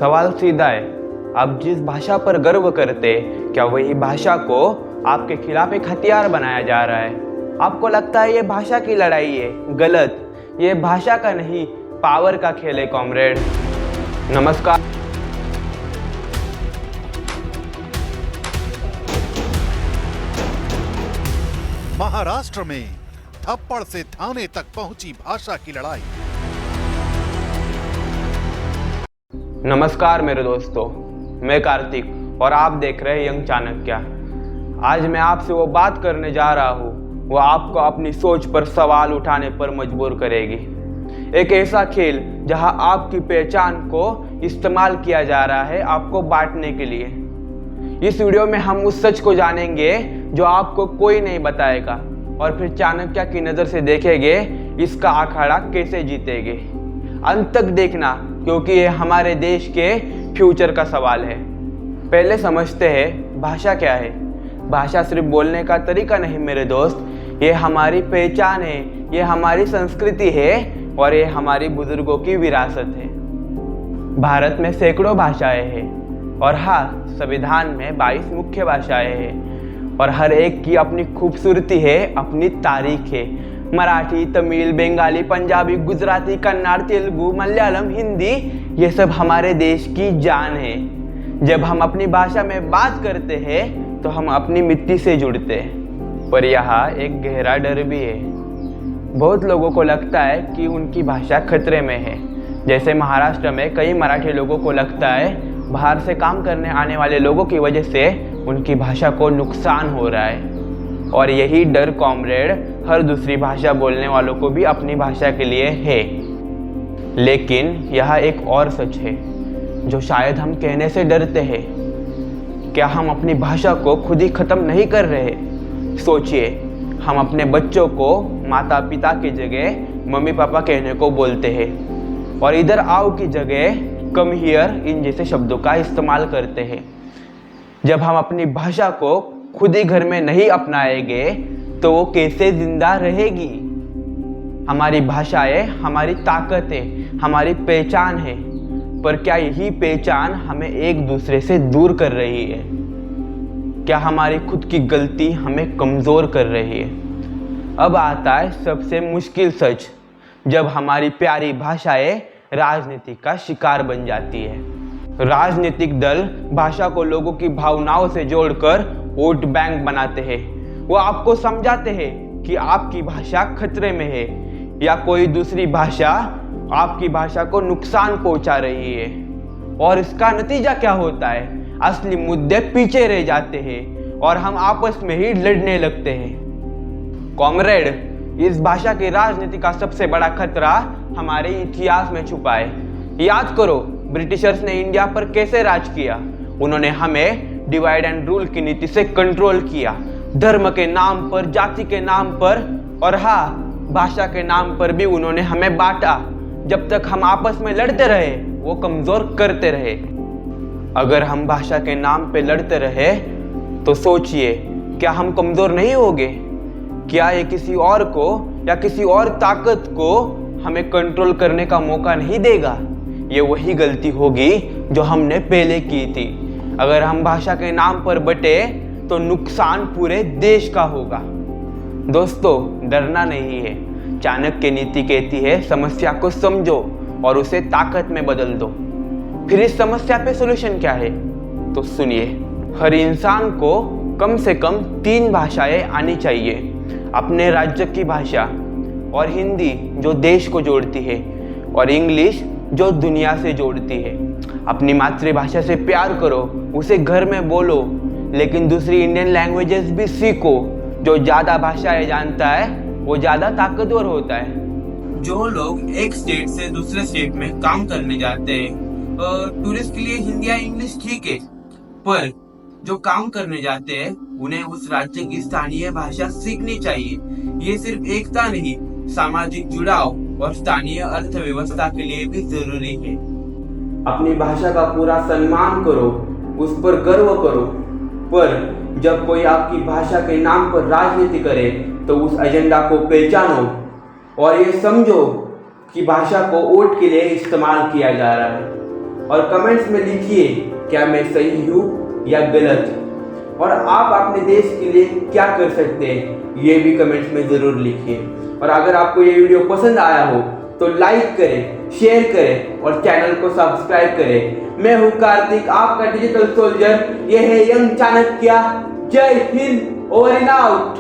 सवाल सीधा है, आप जिस भाषा पर गर्व करते, क्या वही भाषा को आपके खिलाफ एक हथियार बनाया जा रहा है? आपको लगता है ये भाषा की लड़ाई है? गलत, ये भाषा का नहीं, पावर का खेल है कॉमरेड। नमस्कार। महाराष्ट्र में थप्पड़ से थाने तक पहुंची भाषा की लड़ाई। नमस्कार मेरे दोस्तों, मैं कार्तिक और आप देख रहे हैं यंग चाणक्य। आज मैं आपसे वो बात करने जा रहा हूँ, वो आपको अपनी सोच पर सवाल उठाने पर मजबूर करेगी। एक ऐसा खेल जहां आपकी पहचान को इस्तेमाल किया जा रहा है आपको बांटने के लिए। इस वीडियो में हम उस सच को जानेंगे जो आपको कोई नहीं बताएगा, और फिर चाणक्य की नज़र से देखेंगे इसका अखाड़ा कैसे जीतेंगे। अंत तक देखना, क्योंकि ये हमारे देश के फ्यूचर का सवाल है। पहले समझते हैं भाषा क्या है। भाषा सिर्फ बोलने का तरीका नहीं मेरे दोस्त, ये हमारी पहचान है, ये हमारी संस्कृति है और ये हमारी बुजुर्गों की विरासत है। भारत में सैकड़ों भाषाएं हैं और हाँ, संविधान में 22 मुख्य भाषाएं हैं और हर एक की अपनी खूबसूरती है, अपनी तारीख है। मराठी, तमिल, बंगाली, पंजाबी, गुजराती, कन्नड़, तेलुगु, मलयालम, हिंदी, ये सब हमारे देश की जान है। जब हम अपनी भाषा में बात करते हैं तो हम अपनी मिट्टी से जुड़ते हैं। पर यहाँ एक गहरा डर भी है। बहुत लोगों को लगता है कि उनकी भाषा खतरे में है। जैसे महाराष्ट्र में कई मराठी लोगों को लगता है बाहर से काम करने आने वाले लोगों की वजह से उनकी भाषा को नुकसान हो रहा है। और यही डर कॉमरेड हर दूसरी भाषा बोलने वालों को भी अपनी भाषा के लिए है। लेकिन यह एक और सच है जो शायद हम कहने से डरते हैं। क्या हम अपनी भाषा को खुद ही ख़त्म नहीं कर रहे? सोचिए, हम अपने बच्चों को माता पिता की जगह मम्मी पापा कहने को बोलते हैं और इधर आओ की जगह कम हियर इन जैसे शब्दों का इस्तेमाल करते हैं। जब हम अपनी भाषा को खुद ही घर में नहीं अपनाएंगे तो वो कैसे जिंदा रहेगी? हमारी भाषाएं हमारी ताकत है, हमारी पहचान है। पर क्या यही पहचान हमें एक दूसरे से दूर कर रही है? क्या हमारी खुद की गलती हमें कमज़ोर कर रही है? अब आता है सबसे मुश्किल सच, जब हमारी प्यारी भाषाएं राजनीति का शिकार बन जाती है। राजनीतिक दल भाषा को लोगों की भावनाओं से जोड़कर वोट बैंक बनाते हैं। वो आपको समझाते हैं कि आपकी भाषा खतरे में है या कोई दूसरी भाषा आपकी भाषा को नुकसान पहुंचा रही है। और इसका नतीजा क्या होता है? असली मुद्दे पीछे रह जाते हैं और हम आपस में ही लड़ने लगते हैं। कॉमरेड, इस भाषा की राजनीति का सबसे बड़ा खतरा हमारे इतिहास में छुपा है। याद करो, ब्रिटिशर्स ने इंडिया पर कैसे राज किया। उन्होंने हमें डिवाइड एंड रूल की नीति से कंट्रोल किया। धर्म के नाम पर, जाति के नाम पर और हाँ, भाषा के नाम पर भी उन्होंने हमें बांटा। जब तक हम आपस में लड़ते रहे, वो कमज़ोर करते रहे। अगर हम भाषा के नाम पे लड़ते रहे तो सोचिए, क्या हम कमज़ोर नहीं होंगे? क्या ये किसी और को या किसी और ताकत को हमें कंट्रोल करने का मौका नहीं देगा? ये वही गलती होगी जो हमने पहले की थी। अगर हम भाषा के नाम पर बटे तो नुकसान पूरे देश का होगा। दोस्तों, डरना नहीं है। चाणक्य नीति कहती है समस्या को समझो और उसे ताकत में बदल दो। फिर इस समस्या पे सोल्यूशन क्या है? तो सुनिए, हर इंसान को कम से कम 3 भाषाएं आनी चाहिए। अपने राज्य की भाषा, और हिंदी जो देश को जोड़ती है, और इंग्लिश जो दुनिया से जोड़ती है। अपनी मातृभाषा से प्यार करो, उसे घर में बोलो, लेकिन दूसरी इंडियन लैंग्वेजेस भी सीखो। जो ज़्यादा भाषाएं जानता है वो ज़्यादा ताकतवर होता है। जो लोग एक स्टेट से दूसरे स्टेट में काम करने जाते हैं, टूरिस्ट के लिए हिंदी या इंग्लिश ठीक है, पर जो काम करने जाते हैं उन्हें उस राज्य की स्थानीय भाषा सीखनी चाहिए। ये सिर्फ एकता नहीं, सामाजिक जुड़ाव और स्थानीय अर्थव्यवस्था के लिए भी जरूरी है। अपनी भाषा का पूरा सम्मान करो, उस पर गर्व करो, पर जब कोई आपकी भाषा के नाम पर राजनीति करे तो उस एजेंडा को पहचानो और ये समझो कि भाषा को वोट के लिए इस्तेमाल किया जा रहा है। और कमेंट्स में लिखिए क्या मैं सही हूँ या गलत, और आप अपने देश के लिए क्या कर सकते हैं ये भी कमेंट्स में ज़रूर लिखिए। और अगर आपको ये वीडियो पसंद आया हो तो लाइक करें, शेयर करें और चैनल को सब्सक्राइब करें। मैं हूँ कार्तिक, आपका डिजिटल सोल्जर। ये है यंग चाणक्य। जय हिंद, ओवर एंड आउट।